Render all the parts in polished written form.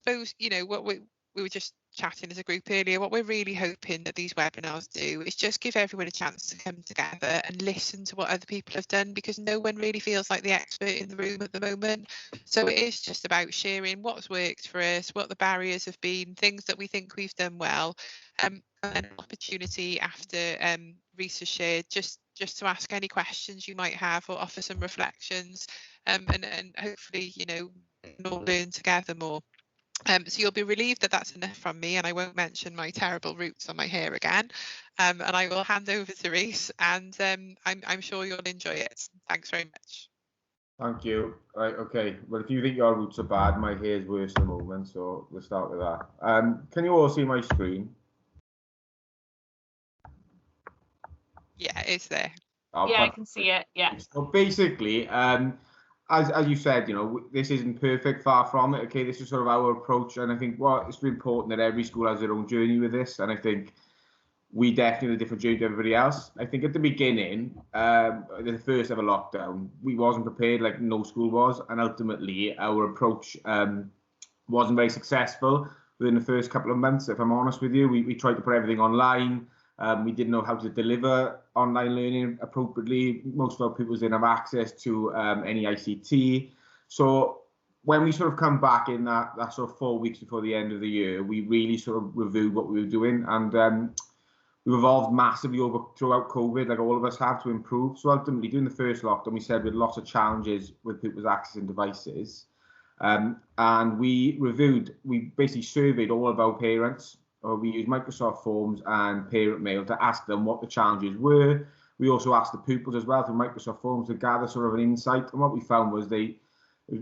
suppose, you know, what we were just chatting as a group earlier, what we're really hoping that these webinars do is just give everyone a chance to come together and listen to what other people have done, because no one really feels like the expert in the room at the moment. So it is just about sharing what's worked for us, what the barriers have been, things that we think we've done well, and an opportunity after Reese has shared just to ask any questions you might have or offer some reflections, and hopefully, you know, we can all learn together more. So you'll be relieved that that's enough from me, and I won't mention my terrible roots on my hair again. And I will hand over to Reese, and I'm sure you'll enjoy it. Thanks very much. Thank you. Right, okay. Well, if you think your roots are bad, my hair's worse at the moment, so we'll start with that. Can you all see my screen? Yeah, it's there. Yeah, I can see it. Yeah. So basically, as you said, you know, this isn't perfect, far from it. Okay, this is sort of our approach, and I think it's important that every school has their own journey with this, and I think we definitely have a different journey to everybody else. I think at the beginning, the first ever lockdown, we wasn't prepared, like no school was, and ultimately our approach wasn't very successful within the first couple of months. If I'm honest with you, we tried to put everything online. We didn't know how to deliver online learning appropriately. Most of our pupils didn't have access to any ICT. So when we sort of come back in that sort of 4 weeks before the end of the year, we really sort of reviewed what we were doing, and we've evolved massively throughout COVID, like all of us have, to improve. So ultimately, during the first lockdown, we said we had lots of challenges with people's accessing devices. And we basically surveyed all of our parents. We used Microsoft Forms and Parent Mail to ask them what the challenges were. We also asked the pupils as well through Microsoft Forms to gather sort of an insight. And what we found was it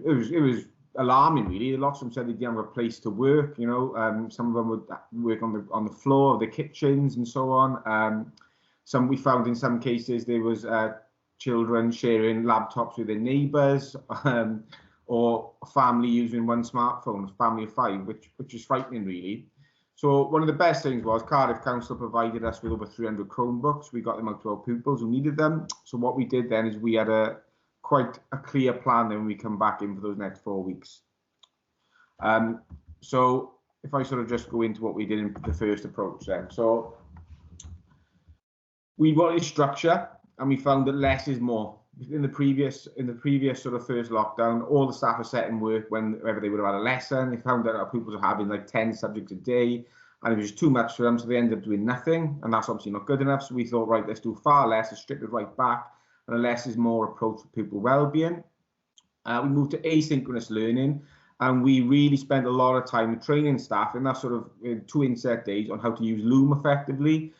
was alarming, really. Lots of them said they didn't have a place to work. You know, some of them would work on the floor of the kitchens and so on. We found in some cases there was children sharing laptops with their neighbours, or a family using one smartphone, a family of 5, which is frightening, really. So one of the best things was Cardiff Council provided us with over 300 Chromebooks. We got them out to our pupils who needed them. So what we did then is we had quite a clear plan then when we come back in for those next 4 weeks. So if I sort of just go into what we did in the first approach then. So we wanted structure, and we found that less is more. In the previous sort of first lockdown, all the staff were set in work whenever they would have had a lesson. They found that our pupils were having like 10 subjects a day, and it was just too much for them, so they ended up doing nothing, and that's obviously not good enough. So we thought, right, let's do far less, let's strip it right back, and a less is more approach for pupil well-being. We moved to asynchronous learning, and we really spent a lot of time training staff in that sort of 2 inset days on how to use Loom effectively.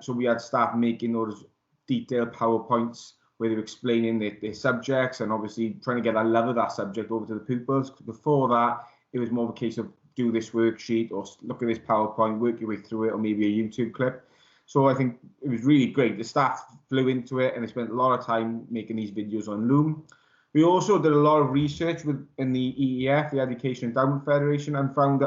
So we had staff making those detailed PowerPoints where they were explaining their subjects, and obviously trying to get that love of that subject over to the pupils. Before that, it was more of a case of do this worksheet or look at this PowerPoint, work your way through it, or maybe a YouTube clip. So I think it was really great. The staff flew into it, and they spent a lot of time making these videos on Loom. We also did a lot of research in the EEF, the Education Endowment Federation, and found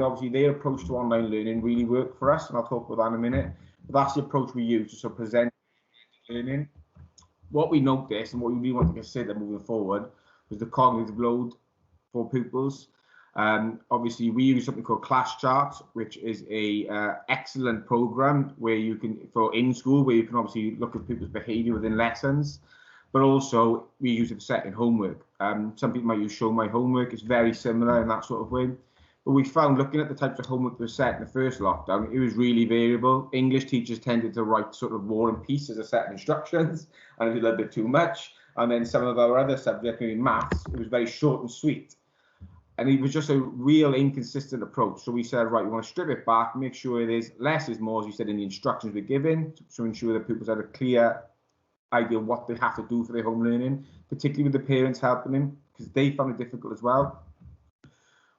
obviously their approach to online learning really worked for us, and I'll talk about that in a minute. But that's the approach we use to sort of present learning. What we noticed and what we really want to consider moving forward was the cognitive load for pupils. Obviously, we use something called Class Charts, which is a excellent program where you can, for in school, where you can obviously look at people's behaviour within lessons, but also we use it for setting homework. Some people might use Show My Homework. It's very similar in that sort of way. But we found, looking at the types of homework that was set in the first lockdown, it was really variable. English teachers tended to write sort of War and Peace as a set of instructions, and it was a little bit too much. And then some of our other subjects, maybe maths, it was very short and sweet. And it was just a real inconsistent approach. So we said, right, we want to strip it back, make sure there's less is more, as you said, in the instructions we're given, to ensure that pupils had a clear idea of what they have to do for their home learning, particularly with the parents helping them, because they found it difficult as well.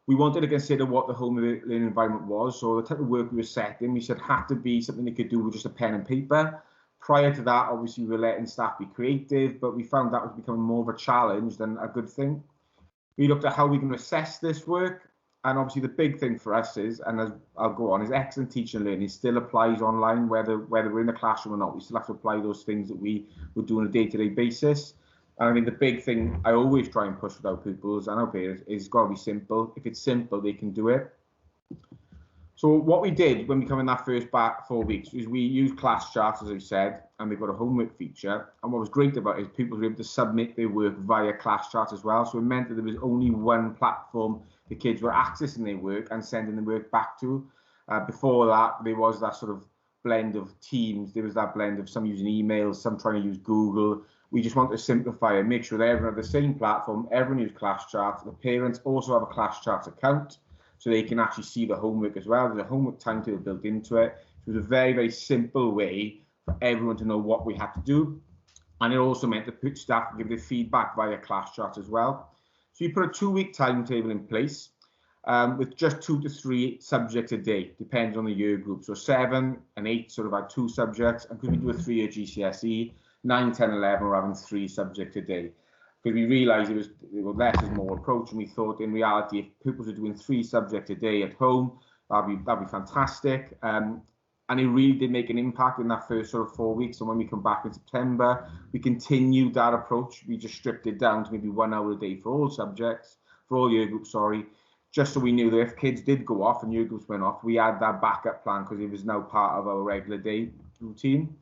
We wanted to consider what the home learning environment was. So the type of work we were setting, we said had to be something they could do with just a pen and paper. Prior to that, obviously, we were letting staff be creative, but we found that was becoming more of a challenge than a good thing. We looked at how we can assess this work. And obviously, the big thing for us is, and as I'll go on, is excellent teaching and learning still applies online, whether we're in the classroom or not. We still have to apply those things that we would do on a day-to-day basis. And I think the big thing I always try and push with our pupils and our parents is it's got to be simple. If it's simple, they can do it. So what we did when we come in that first 4 weeks is we used class charts, as I said, and they've got a homework feature. And what was great about it is people were able to submit their work via class charts as well. So it meant that there was only one platform the kids were accessing their work and sending the work back to. Before that, there was that sort of blend of teams. There was that blend of some using emails, some trying to use Google. We just want to simplify and make sure that everyone had the same platform, everyone used class charts. The parents also have a class charts account, so they can actually see the homework as well. There's a homework timetable built into it. So it was a very, very simple way for everyone to know what we had to do. And it also meant that staff could give their feedback via class charts as well. So you put a 2-week timetable in place with just 2 to 3 subjects a day, depends on the year group. So 7 and 8 sort of had 2 subjects, and because we do a 3-year GCSE, 9, 10, 11 were having 3 subjects a day. Because we realised it was less is more approach, and we thought in reality if pupils are doing 3 subjects a day at home, that'd be fantastic. And it really did make an impact in that first sort of 4 weeks. And when we come back in September, we continued that approach. We just stripped it down to maybe 1 hour a day for all subjects, for all year groups, just so we knew that if kids did go off and year groups went off, we had that backup plan because it was now part of our regular day routine.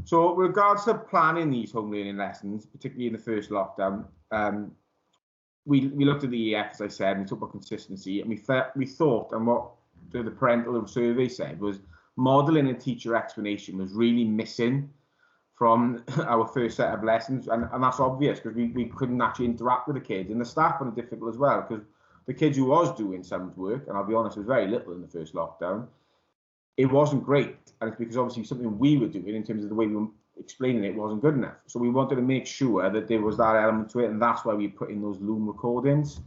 So with regards to planning these home learning lessons, particularly in the first lockdown, we looked at the EF, as I said, and we talked about consistency, and we thought, and what the parental survey said was modelling and teacher explanation was really missing from our first set of lessons, and that's obvious because we couldn't actually interact with the kids, and the staff found it difficult as well because the kids who was doing some work, and I'll be honest, it was very little in the first lockdown, it wasn't great, and it's because obviously something we were doing in terms of the way we were explaining it wasn't good enough. So we wanted to make sure that there was that element to it, and that's why we put in those Loom recordings.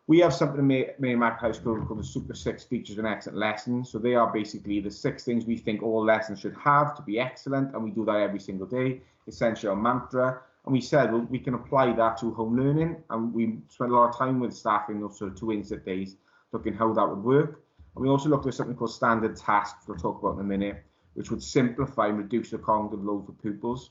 We have something in Immaculate High School called the Super 6 Features and Excellent Lessons. So they are basically the 6 things we think all lessons should have to be excellent, and we do that every single day, essentially our mantra. And we said, well, we can apply that to home learning, and we spent a lot of time with staff in those sort of 2 inset days looking how that would work. And we also looked at something called standard tasks, we'll talk about in a minute, which would simplify and reduce the cognitive load for pupils.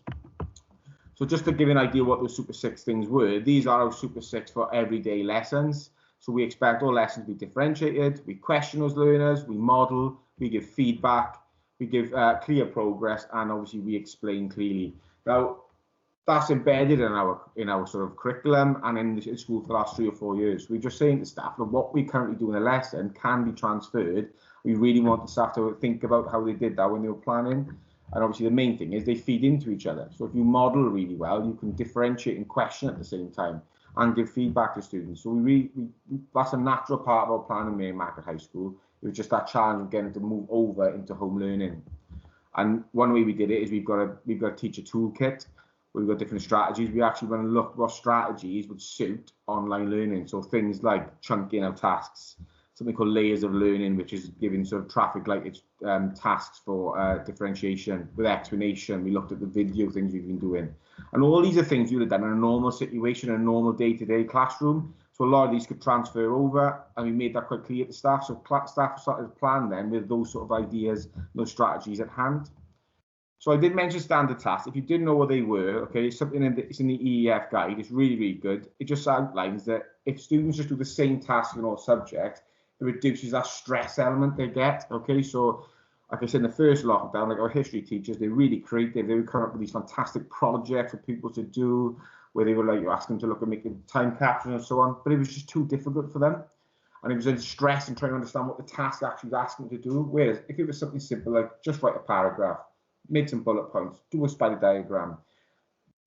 So just to give you an idea what those Super 6 things were, these are our Super 6 for everyday lessons. So we expect all lessons to be differentiated, we question those learners, we model, we give feedback, we give clear progress, and obviously we explain clearly. Now, that's embedded in our sort of curriculum and in the school for the last 3 or 4 years. We're just saying to staff that what we currently do in a lesson can be transferred. We really want the staff to think about how they did that when they were planning. And obviously the main thing is they feed into each other. So if you model really well, you can differentiate and question at the same time and give feedback to students. So that's a natural part of our planning in Immaculate High School. It was just that challenge of getting to move over into home learning. And one way we did it is we've got a teacher toolkit. We've got different strategies. We actually went and looked what strategies would suit online learning. So things like chunking out tasks, something called layers of learning, which is giving sort of traffic light tasks for differentiation with explanation. We looked at the video things we've been doing. And all these are things you would have done in a normal situation, in a normal day-to-day classroom. So a lot of these could transfer over, and we made that quite clear to staff. So staff started to plan then with those sort of ideas, those strategies at hand. So I did mention standard tasks. If you didn't know what they were, okay, something it's in the EEF guide. It's really, really good. It just outlines that if students just do the same task in all subjects, it reduces that stress element they get. Okay, so like I said in the first lockdown, like our history teachers, they're really creative. They would come up with these fantastic projects for people to do, where they were like, you ask them to look at making time capsules and so on, but it was just too difficult for them. And it was in stress and trying to understand what the task actually was asking them to do. Whereas if it was something simple, like just write a paragraph, make some bullet points, do a spider diagram,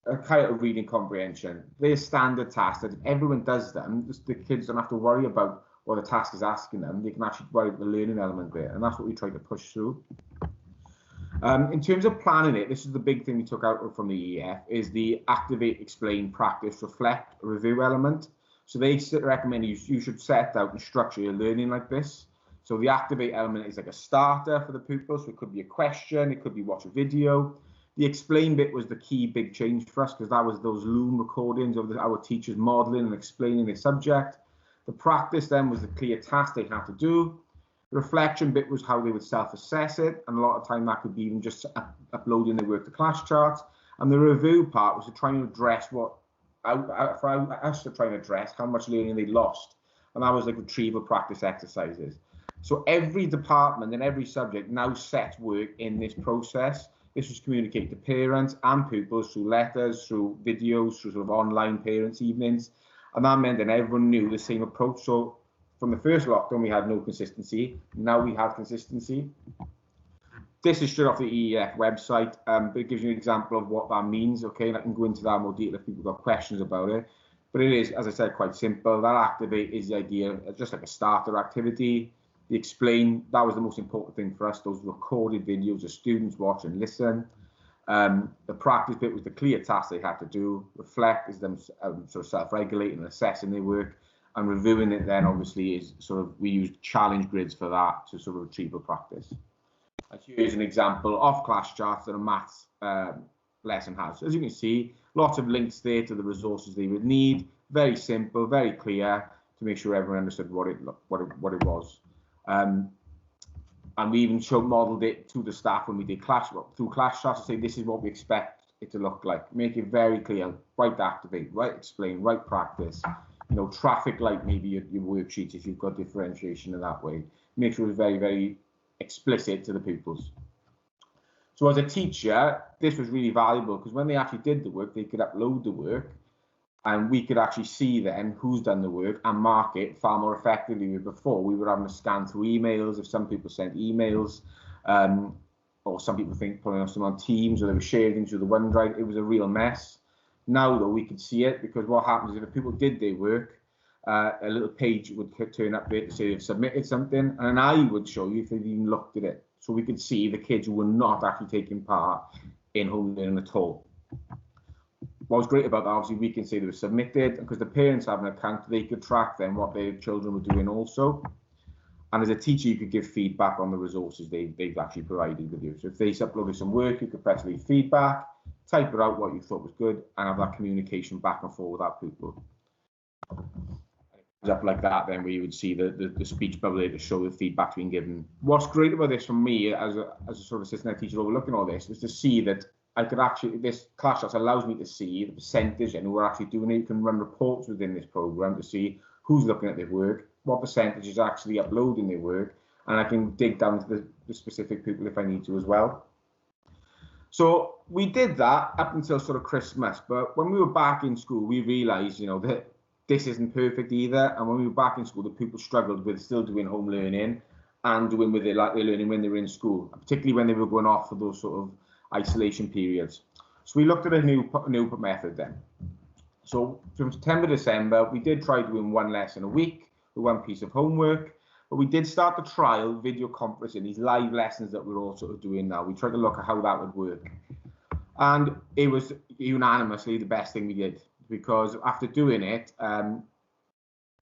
a kind of reading comprehension. They're standard tasks that if everyone does them, the kids don't have to worry about what the task is asking them. They can actually worry about the learning element there, and that's what we try to push through. In terms of planning it, this is the big thing we took out from the EF, is the activate, explain, practice, reflect, review element. So they recommend you should set out and structure your learning like this. So the activate element is like a starter for the pupils. So it could be a question, it could be watch a video. The explain bit was the key big change for us because that was those Loom recordings of our teachers modeling and explaining their subject. The practice then was the clear task they had to do. The reflection bit was how they would self-assess it. And a lot of time that could be even just uploading their work to class charts. And the review part was to try and address what for us to try and address how much learning they lost. And that was like retrieval practice exercises. So every department and every subject now set work in this process. This was communicated to parents and pupils through letters, through videos, through sort of online parents' evenings. And that meant that everyone knew the same approach. So from the first lockdown, we had no consistency. Now we have consistency. This is straight off the EEF website, but it gives you an example of what that means, okay? And I can go into that more detail if people got questions about it. But it is, as I said, quite simple. That activate is the idea of just like a starter activity. The explain, that was the most important thing for us, those recorded videos of students watch and listen. The practice bit was the clear tasks they had to do. Reflect is them sort of self-regulating and assessing their work. And reviewing it then obviously is sort of, we use challenge grids for that to sort of retrieval practice. And here's an example of class charts that a maths lesson has. As you can see, lots of links there to the resources they would need. Very simple, very clear to make sure everyone understood what it was. And we even modelled it to the staff when we did through class charts to say this is what we expect it to look like. Make it very clear, right activate, right explain, right practice. You know, traffic light maybe your worksheets if you've got differentiation in that way. Make sure it's very, very explicit to the pupils. So as a teacher, this was really valuable because when they actually did the work, they could upload the work and we could actually see then who's done the work and mark it far more effectively than before. We were having to scan through emails if some people sent emails, or some people think putting them on Teams, or they were sharing things with the OneDrive. It was a real mess. Now though, we could see it because what happens is if people did their work, a little page would turn up there to say they've submitted something, and I would show you if they've even looked at it. So we could see the kids who were not actually taking part in home learning at all. What was great about that, obviously, we can say they were submitted, because the parents have an account, they could track then what their children were doing also. And as a teacher, you could give feedback on the resources they've actually provided with you. So if they uploaded some work, you could press leave feedback, type it out what you thought was good, and have that communication back and forth with that pupil. Up like that, then we would see the speech bubble there to show the feedback being given. What's great about this for me as a sort of assistant teacher overlooking all this is to see that I could actually, this class charts allows me to see the percentage and who are actually doing it. You can run reports within this program to see who's looking at their work, what percentage is actually uploading their work, and I can dig down to the specific people if I need to as well. So we did that up until sort of Christmas, but when we were back in school, we realised, you know, that this isn't perfect either. And when we were back in school, the people struggled with still doing home learning and doing with their learning when they were in school, particularly when they were going off for those sort of isolation periods. So we looked at a new method then. So from September, December, we did try doing one lesson a week with one piece of homework, but we did start the trial video conferencing, these live lessons that we're all sort of doing now. We tried to look at how that would work. And it was unanimously the best thing we did, because after doing it,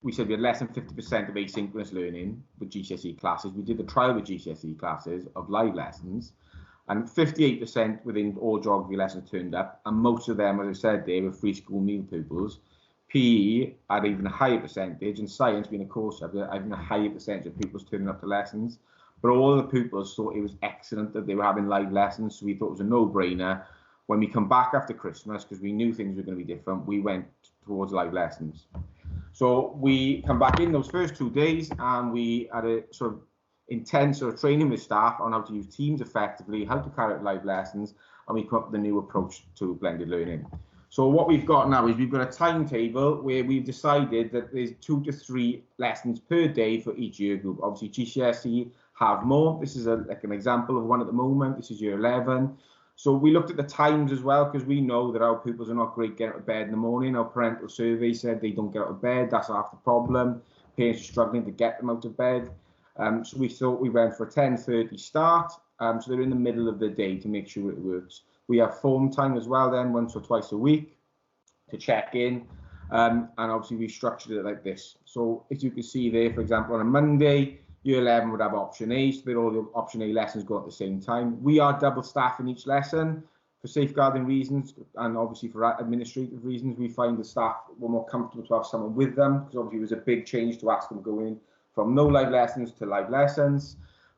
we said we had less than 50% of asynchronous learning with GCSE classes. We did the trial with GCSE classes of live lessons, and 58% within all geography lessons turned up, and most of them, as I said, they were free school meal pupils. PE had even a higher percentage, and science, being a core subject, had even a higher percentage of pupils turning up to lessons. But all the pupils thought it was excellent that they were having live lessons, so we thought it was a no-brainer. When we come back after Christmas, because we knew things were going to be different, we went towards live lessons. So we come back in those first 2 days, and we had a sort of intense sort of training with staff on how to use Teams effectively, how to carry out live lessons, and we come up with a new approach to blended learning. So what we've got now is we've got a timetable where we've decided that there's 2 to 3 lessons per day for each year group. Obviously, GCSE have more. This is like an example of one at the moment. This is year 11. So we looked at the times as well, because we know that our pupils are not great getting out of bed in the morning. Our parental survey said they don't get out of bed. That's half the problem. Parents are struggling to get them out of bed. So we thought we went for a 10:30 start. So they're in the middle of the day to make sure it works. We have phone time as well then, once or twice a week to check in. And obviously we structured it like this. So as you can see there, for example, on a Monday, Year 11 would have option A, so that all the option A lessons go at the same time. We are double staffing each lesson for safeguarding reasons, and obviously for administrative reasons. We find the staff were more comfortable to have someone with them, because obviously it was a big change to ask them going from no live lessons to live lessons.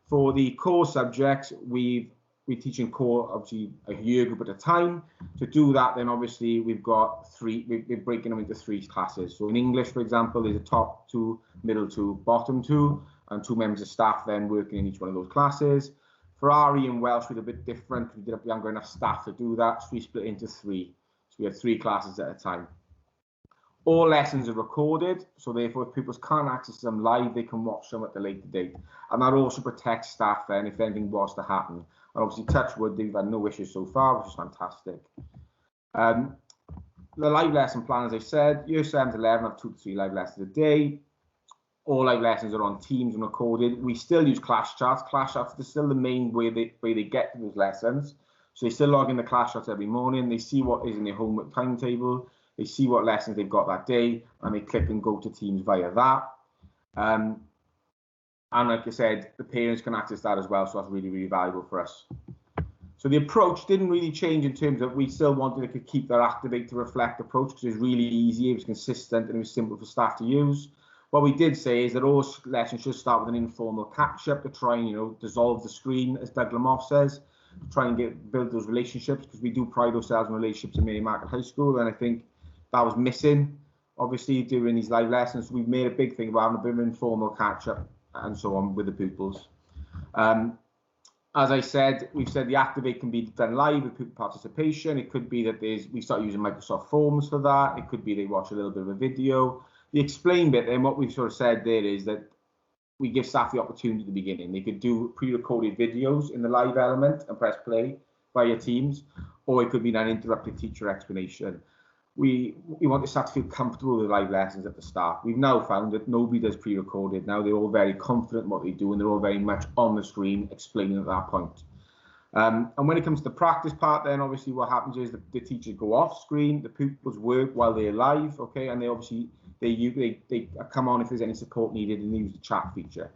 For the core subjects, we've we're teaching core, obviously, a year group at a time. To do that, then obviously we've got we're breaking them into 3 classes. So in English, for example, there's a top 2, middle 2, bottom 2, and 2 members of staff then working in each one of those classes. For RE and Welsh, we're a bit different. We haven't got enough staff to do that, so we split into 3. So we have 3 classes at a time. All lessons are recorded, so therefore if people can't access them live, they can watch them at a later date. And that also protects staff then if anything was to happen. And obviously, touch wood, they've had no issues so far, which is fantastic. The live lesson plan, as I said, year 7 to 11 have 2 to 3 live lessons a day. All live lessons are on Teams and recorded. We still use class charts. Class charts are still the main way they get to those lessons. So they still log in the class charts every morning. They see what is in their homework timetable. They see what lessons they've got that day, and they click and go to Teams via that. And like I said, the parents can access that as well, so that's really, really valuable for us. So the approach didn't really change in terms of we still wanted to keep that activate to reflect approach because it was really easy, it was consistent, and it was simple for staff to use. What we did say is that all lessons should start with an informal catch-up to try and, dissolve the screen, as Doug Lamothe says, to try and build those relationships, because we do pride ourselves in relationships in Immaculate High School, and I think that was missing, obviously, during these live lessons. We've made a big thing about having a bit of an informal catch-up and so on with the pupils. As I said, we've said the Activate can be done live with pupil participation. It could be that we start using Microsoft Forms for that. It could be they watch a little bit of a video. The Explain bit, and what we've sort of said there is that we give staff the opportunity at the beginning. They could do pre-recorded videos in the live element and press play via Teams, or it could be an uninterrupted teacher explanation. We want the staff to feel comfortable with live lessons at the start. We've now found that nobody does pre-recorded now. They're all very confident in what they do, and they're all very much on the screen explaining at that point. And when it comes to the practice part, then obviously what happens is the teachers go off screen, the pupils work while they're live, okay, and they obviously they come on if there's any support needed, and they use the chat feature.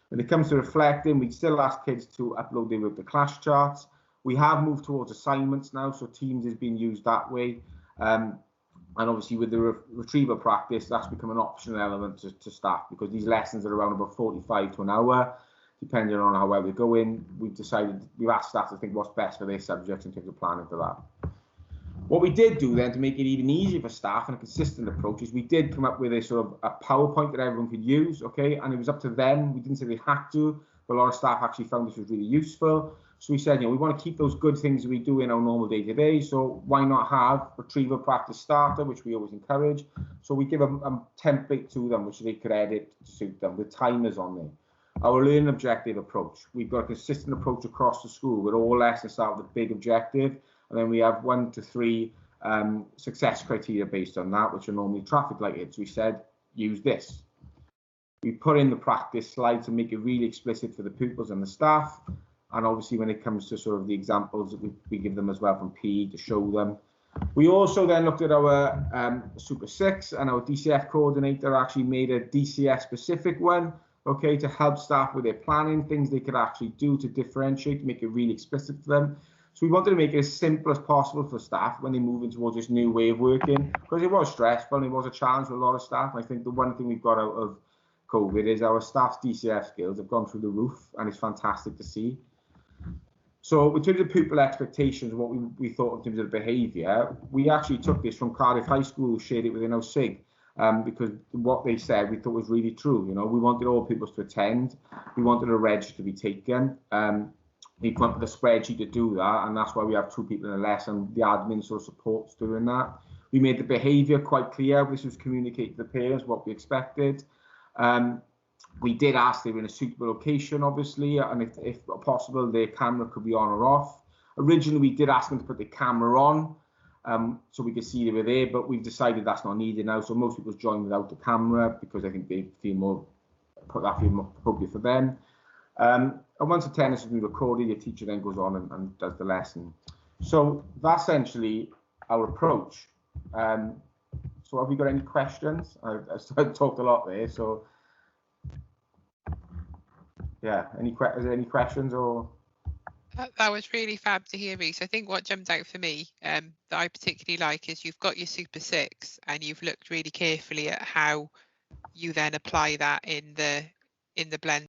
When it comes to reflecting, we still ask kids to upload their work to class charts. We have moved towards assignments now, so Teams is being used that way. And obviously with the retrieval practice, that's become an optional element to staff, because these lessons are around about 45 to an hour, depending on how well they're going. We've asked staff to think what's best for their subjects in terms of planning for that. What we did do then to make it even easier for staff and a consistent approach is we did come up with a sort of a PowerPoint that everyone could use, okay? And it was up to them. We didn't say they had to, but a lot of staff actually found this was really useful. So we said, we want to keep those good things that we do in our normal day-to-day. So why not have retrieval practice starter, which we always encourage. So we give them a template to them, which they could edit to suit them with timers on there. Our learning objective approach. We've got a consistent approach across the school where all lessons start with a big objective. And then we have 1 to 3 success criteria based on that, which are normally traffic lighted. So we said, use this. We put in the practice slide to make it really explicit for the pupils and the staff. And obviously when it comes to sort of the examples that we give them as well from PE to show them. We also then looked at our Super 6, and our DCF coordinator actually made a DCF specific one, okay, to help staff with their planning, things they could actually do to differentiate, to make it really explicit for them. So we wanted to make it as simple as possible for staff when they move in towards this new way of working, because it was stressful and it was a challenge for a lot of staff. And I think the one thing we've got out of COVID is our staff's DCF skills have gone through the roof, and it's fantastic to see. So in terms of pupil expectations, what we thought in terms of behaviour, we actually took this from Cardiff High School, shared it within our SIG, because what they said we thought was really true. We wanted all pupils to attend. We wanted a reg to be taken. We come up with a spreadsheet to do that, and that's why we have 2 people in a lesson. The admin sort of supports doing that. We made the behaviour quite clear. This was communicated to the parents what we expected. We did ask they were in a suitable location, obviously, and if possible, their camera could be on or off. Originally, we did ask them to put the camera on so we could see they were there, but we've decided that's not needed now. So most people join without the camera because I think they feel more appropriate for them. And once attendance has been recorded, your teacher then goes on and does the lesson. So that's essentially our approach. So have we got any questions? I've talked a lot there, so... Yeah, is there any questions or? That was really fab to hear, Reece. I think what jumped out for me that I particularly like is you've got your Super 6 and you've looked really carefully at how you then apply that in the blend